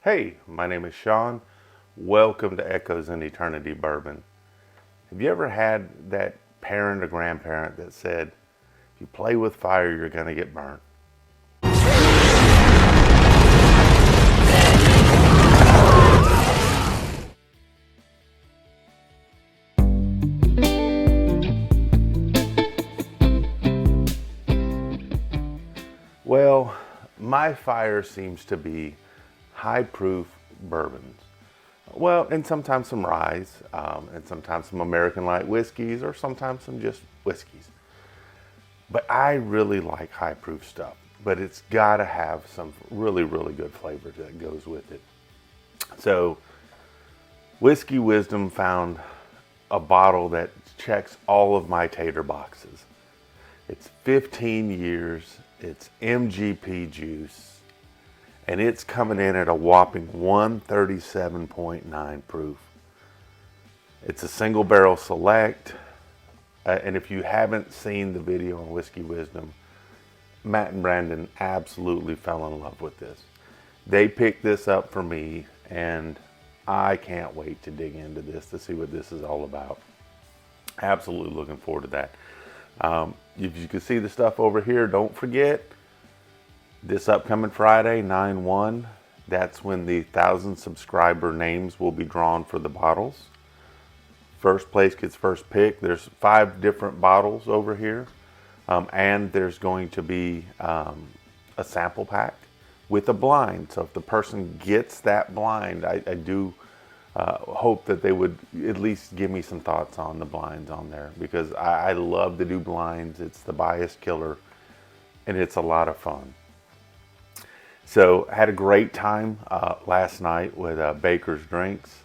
Hey, my name is Sean. Welcome to Echoes in Eternity Bourbon. Have you ever had that parent or grandparent that said, if you play with fire, you're going to get burnt? Well, my fire seems to be high proof bourbons. Well, and sometimes some rye, and sometimes some American light whiskeys, or sometimes some just whiskeys. But I really like high proof stuff, but it's got to have some really, really good flavor that goes with it. So, Whiskey Wisdom found a bottle that checks all of my tater boxes. It's 15 years, it's MGP juice, and it's coming in at a whopping 137.9 proof. It's a single barrel select, and if you haven't seen the video on Whiskey Wisdom, Matt and Brandon absolutely fell in love with this. They picked this up for me, and I can't wait to dig into this to see what this is all about. Absolutely looking forward to that. If you can see the stuff over here, don't forget this upcoming Friday, 9/1, that's when the 1,000 subscriber names will be drawn for the bottles. First place gets first pick. There's 5 different bottles over here, and there's going to be a sample pack with a blind. So if the person gets that blind, I do hope that they would at least give me some thoughts on the blinds on there, because I love to do blinds. It's the bias killer, and it's a lot of fun. So I had a great time last night with Baker Drinks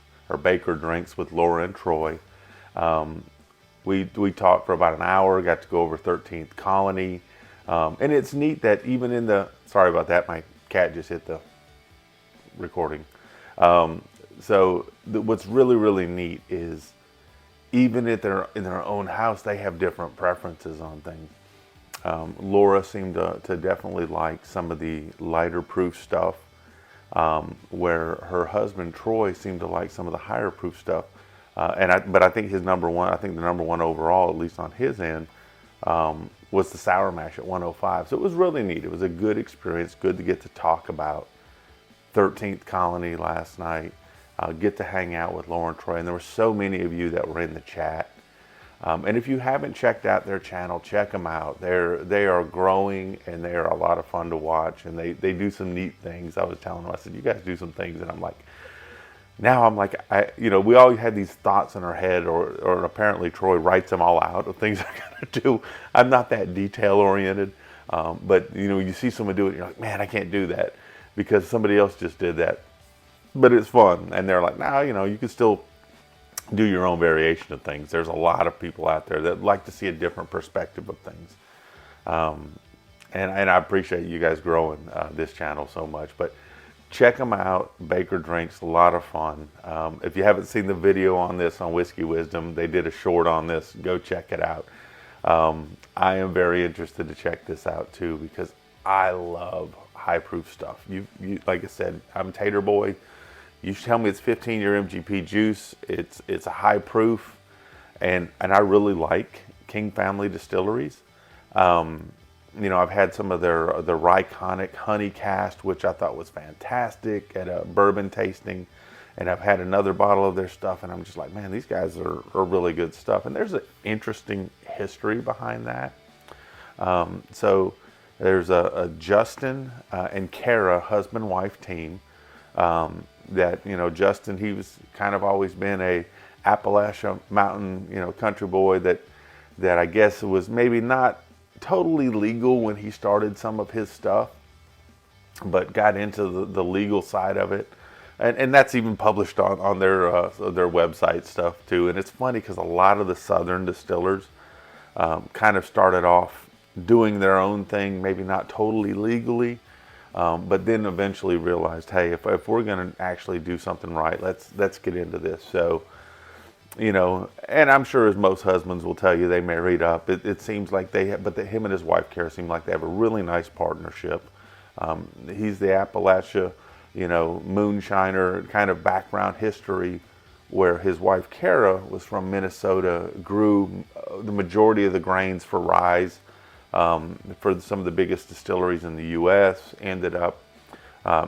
with Laura and Troy. We talked for about an hour, got to go over 13th Colony. And it's neat that even in the, sorry about that, my cat just hit the recording. What's really, really neat is even if they're in their own house, they have different preferences on things. Laura seemed to definitely like some of the lighter proof stuff, where her husband Troy seemed to like some of the higher proof stuff. But I think the number one overall, at least on his end, was the Sour Mash at 105. So it was really neat. It was a good experience. Good to get to talk about 13th Colony last night. Get to hang out with Laura and Troy, and there were so many of you that were in the chat. And if you haven't checked out their channel, check them out. They are growing, and they are a lot of fun to watch, and they do some neat things. I was telling them, I said, you guys do some things, and I'm like, we all had these thoughts in our head, or apparently Troy writes them all out of things I'm gonna do. I'm not that detail oriented, but you see someone do it, and you're like, man, I can't do that because somebody else just did that. But it's fun, and they're like, you can still do your own variation of things. There's a lot of people out there that like to see a different perspective of things, and I appreciate you guys growing this channel so much. But check them out. Baker Drinks, a lot of fun. If you haven't seen the video on this on Whiskey Wisdom, they did a short on this. Go check it out. I am very interested to check this out too, because I love high proof stuff. You like I said, I'm Tater Boy. You tell me it's 15-year MGP juice. It's a high proof, and I really like King Family Distilleries. I've had some of their Ryconic Honey Cast, which I thought was fantastic at a bourbon tasting, and I've had another bottle of their stuff, and I'm just like, man, these guys are really good stuff. And there's an interesting history behind that. So there's a Justin and Kara husband-wife team. Justin, he was kind of always been a Appalachia mountain, country boy that I guess was maybe not totally legal when he started some of his stuff, but got into the legal side of it. And that's even published on their website stuff too. And it's funny because a lot of the southern distillers kind of started off doing their own thing, maybe not totally legally, but then eventually realized, hey, if we're going to actually do something right, let's get into this. So, and I'm sure as most husbands will tell you, they married up. It seems like him and his wife Kara seem like they have a really nice partnership. He's the Appalachia moonshiner kind of background history, where his wife Kara was from Minnesota, grew the majority of the grains for rye for some of the biggest distilleries in the U.S. Ended up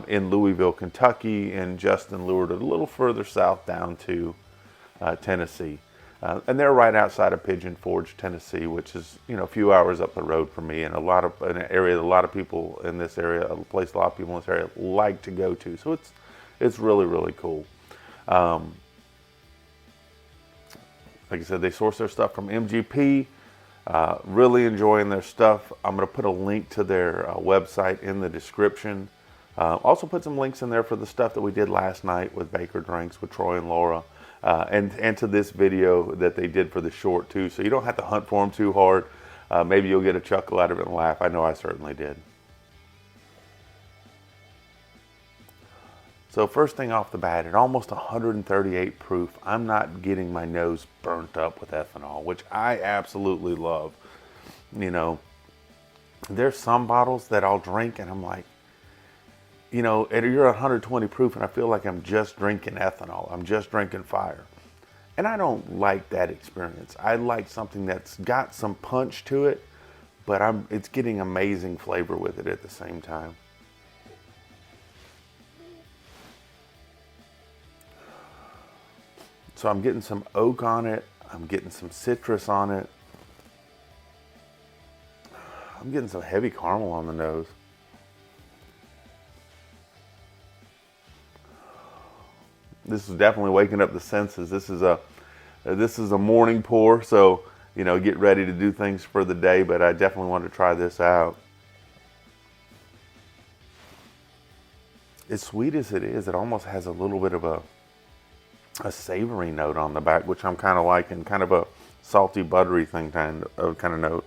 in Louisville, Kentucky, and Justin lured it a little further south down to Tennessee. And they're right outside of Pigeon Forge, Tennessee, which is a few hours up the road from me, and an area that a lot of people in this area, a place a lot of people in this area like to go to. So it's really, really cool. Like I said, they source their stuff from MGP. Really enjoying their stuff. I'm going to put a link to their website in the description. Also put some links in there for the stuff that we did last night with Baker Drinks with Troy and Laura. And to this video that they did for the short too. So you don't have to hunt for them too hard. Maybe you'll get a chuckle out of it and laugh. I know I certainly did. So first thing off the bat, at almost 138 proof, I'm not getting my nose burnt up with ethanol, which I absolutely love. There's some bottles that I'll drink and I'm like, you're 120 proof and I feel like I'm just drinking ethanol. I'm just drinking fire. And I don't like that experience. I like something that's got some punch to it, but it's getting amazing flavor with it at the same time. So I'm getting some oak on it. I'm getting some citrus on it. I'm getting some heavy caramel on the nose. This is definitely waking up the senses. This is a morning pour, so get ready to do things for the day, but I definitely want to try this out. As sweet as it is, it almost has a little bit of a savory note on the back, which I'm kind of liking, kind of a salty, buttery thing kind of note.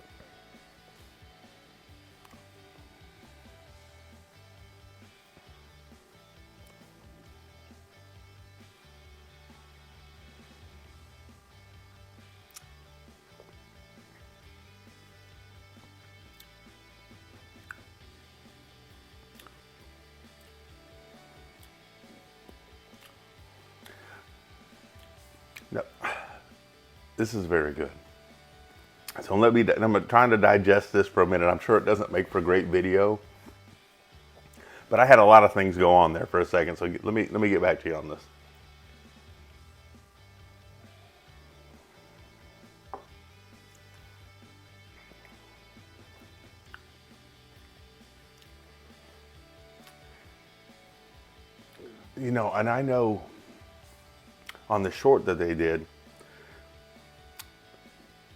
No, this is very good. So I'm trying to digest this for a minute. I'm sure it doesn't make for great video, but I had a lot of things go on there for a second. So let me get back to you on this. And I know on the short that they did,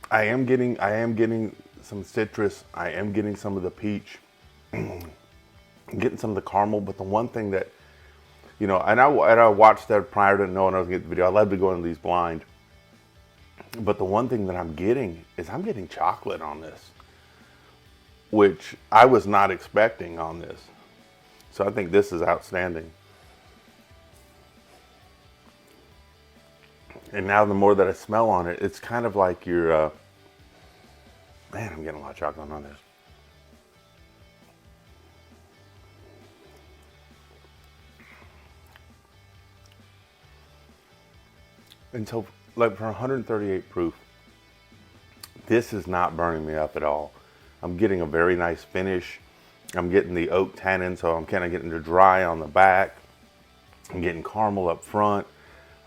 I am getting some citrus. I am getting some of the peach. I'm getting some of the caramel. But the one thing that, and I watched that prior to knowing I was going to get the video. I love to go into these blind. But the one thing that I'm getting is I'm getting chocolate on this, which I was not expecting on this. So I think this is outstanding. And now the more that I smell on it, it's kind of like you're, man, I'm getting a lot of chocolate on this. And so, like for 138 proof, this is not burning me up at all. I'm getting a very nice finish. I'm getting the oak tannin, so I'm kind of getting the dry on the back. I'm getting caramel up front.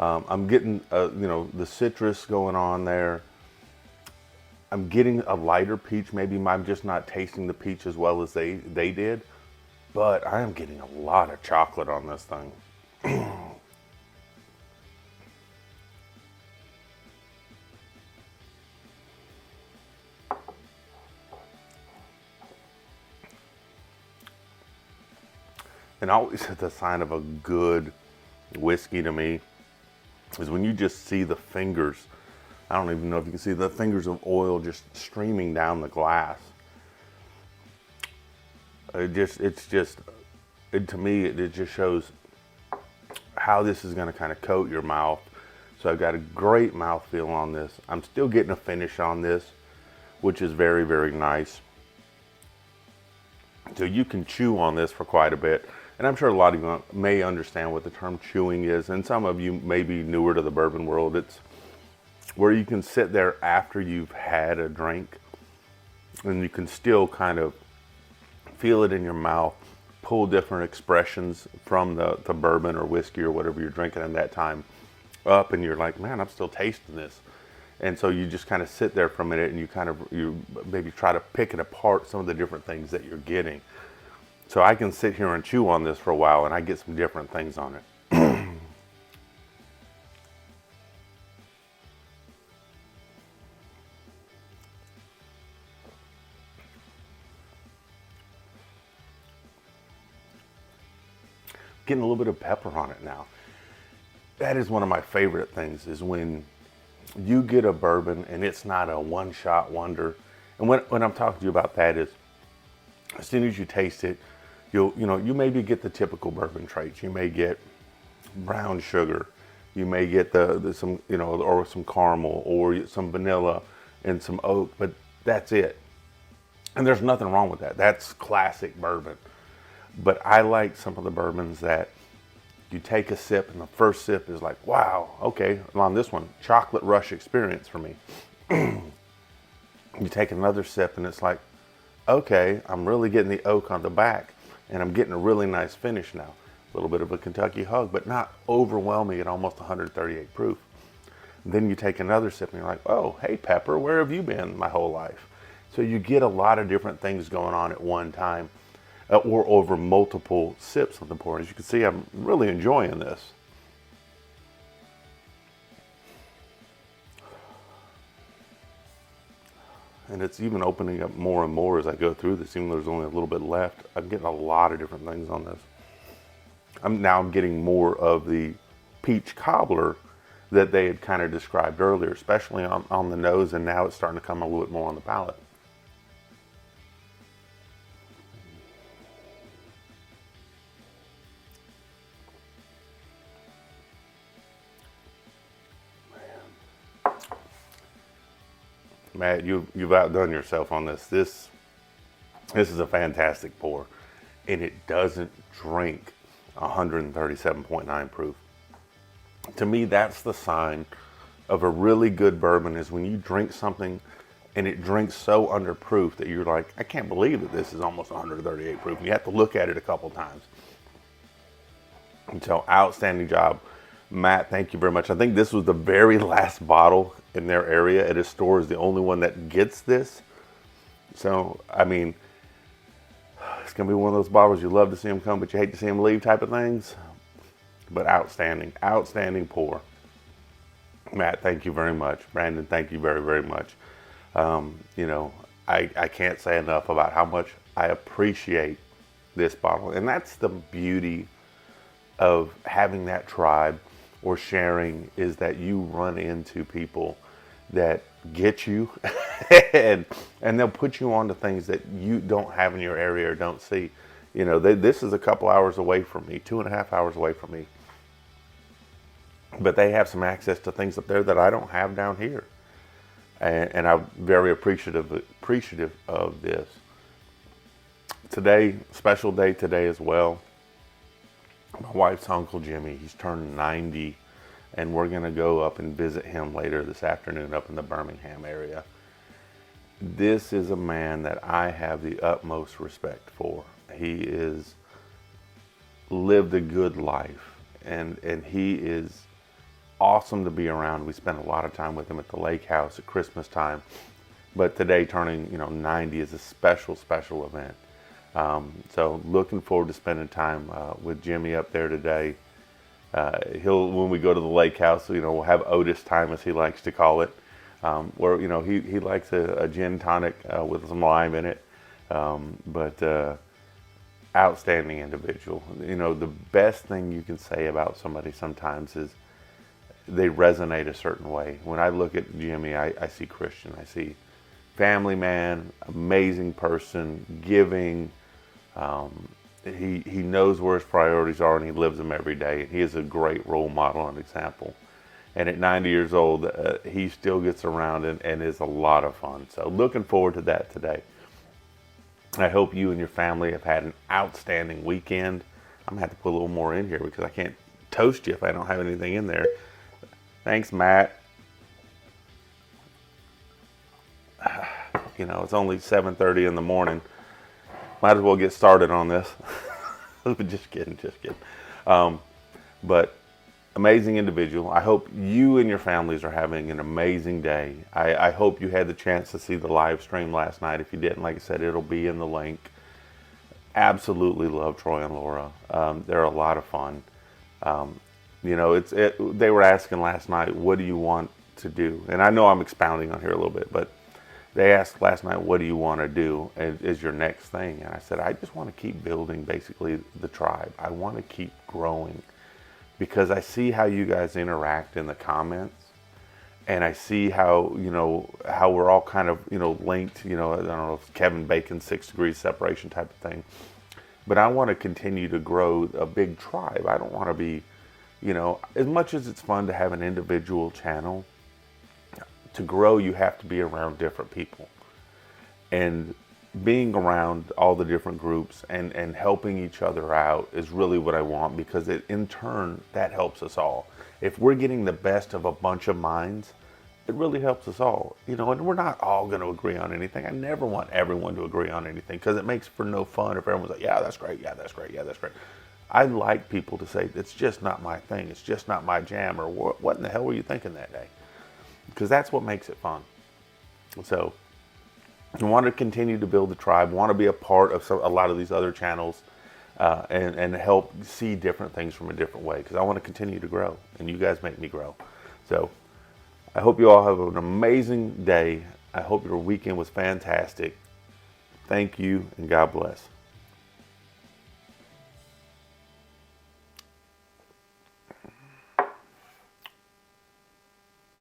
I'm getting, the citrus going on there. I'm getting a lighter peach. Maybe I'm just not tasting the peach as well as they did, but I am getting a lot of chocolate on this thing. And always the sign of a good whiskey to me is when you just see the fingers. I don't even know if you can see the fingers of oil just streaming down the glass. To me, it just shows how this is going to kind of coat your mouth. So I've got a great mouthfeel on this. I'm still getting a finish on this, which is very, very nice. So you can chew on this for quite a bit. And I'm sure a lot of you may understand what the term chewing is, and some of you may be newer to the bourbon world. It's where you can sit there after you've had a drink and you can still kind of feel it in your mouth, pull different expressions from the bourbon or whiskey or whatever you're drinking at that time up, and you're like, man, I'm still tasting this. And so you just kind of sit there for a minute and you maybe try to pick it apart, some of the different things that you're getting. So I can sit here and chew on this for a while and I get some different things on it. Getting a little bit of pepper on it now. That is one of my favorite things, is when you get a bourbon and it's not a one-shot wonder. And when I'm talking to you about that is, as soon as you taste it, you maybe get the typical bourbon traits. You may get brown sugar, you may get some or some caramel or some vanilla and some oak, but that's it. And there's nothing wrong with that. That's classic bourbon. But I like some of the bourbons that you take a sip and the first sip is like, wow, okay, on this one, chocolate rush experience for me. You take another sip and it's like, okay, I'm really getting the oak on the back and I'm getting a really nice finish now. A little bit of a Kentucky hug, but not overwhelming at almost 138 proof. And then you take another sip and you're like, oh, hey, pepper, where have you been my whole life? So you get a lot of different things going on at one time. Or over multiple sips of the pour. As you can see, I'm really enjoying this. And it's even opening up more and more as I go through this, even though there's only a little bit left. I'm getting a lot of different things on this. I'm getting more of the peach cobbler that they had kind of described earlier, especially on the nose, and now it's starting to come a little bit more on the palate. Matt, you've outdone yourself on this. This is a fantastic pour, and it doesn't drink 137.9 proof. To me, that's the sign of a really good bourbon, is when you drink something and it drinks so under proof that you're like, I can't believe that this is almost 138 proof. And you have to look at it a couple times. And so, outstanding job. Matt, thank you very much. I think this was the very last bottle in their area at his store, is the only one that gets this. So, I mean, it's going to be one of those bottles you love to see them come, but you hate to see them leave type of things. But outstanding pour. Matt, thank you very much. Brandon, thank you very, very much. I can't say enough about how much I appreciate this bottle. And that's the beauty of having that tribe or sharing, is that you run into people that get you and they'll put you on to things that you don't have in your area or don't see. This is a couple hours away from me, 2.5 hours away from me. But they have some access to things up there that I don't have down here. And I'm very appreciative of this. Today, special day today as well. My wife's Uncle Jimmy, he's turned 90, and we're going to go up and visit him later this afternoon up in the Birmingham area. This is a man that I have the utmost respect for. He is lived a good life, and he is awesome to be around. We spent a lot of time with him at the lake house at Christmas time, but today turning 90 is a special event. So looking forward to spending time with Jimmy up there today. When we go to the lake house, we'll have Otis time, as he likes to call it, where he likes a gin tonic with some lime in it. But outstanding individual. The best thing you can say about somebody sometimes is they resonate a certain way. When I look at Jimmy, I see Christian. I see family man, amazing person, giving. He knows where his priorities are, and he lives them every day. He is a great role model and example. And at 90 years old, he still gets around and is a lot of fun. So looking forward to that today. I hope you and your family have had an outstanding weekend. I'm gonna have to put a little more in here because I can't toast you if I don't have anything in there. Thanks, Matt. You know, it's only 7:30 in the morning. Might as well get started on this. Just kidding, just kidding. But amazing individual. I hope you and your families are having an amazing day. I hope you had the chance to see the live stream last night. If you didn't, like I said, it'll be in the link. Absolutely love Troy and Laura. They're a lot of fun. You know, they were asking last night, what do you want to do? And I know I'm expounding on here a little bit, but they asked last night, what do you want to do as your next thing? And I said, I just want to keep building basically the tribe. I want to keep growing because I see how you guys interact in the comments, and I see how, you know, how we're all kind of, you know, linked, you know, I don't know if Kevin Bacon's 6 degrees separation type of thing. But I want to continue to grow a big tribe. I don't want to be, you know, as much as it's fun to have an individual channel, to grow, you have to be around different people. And being around all the different groups and helping each other out is really what I want, because in turn, that helps us all. If we're getting the best of a bunch of minds, it really helps us all. You know, and we're not all going to agree on anything. I never want everyone to agree on anything because it makes for no fun if everyone's like, yeah, that's great, yeah, that's great, yeah, that's great. I like people to say, it's just not my thing, it's just not my jam, or what in the hell were you thinking that day? Because that's what makes it fun. So I want to continue to build the tribe, want to be a part of a lot of these other channels, and help see different things from a different way, because I want to continue to grow, and you guys make me grow. So I hope you all have an amazing day. I hope your weekend was fantastic. Thank you, and God bless.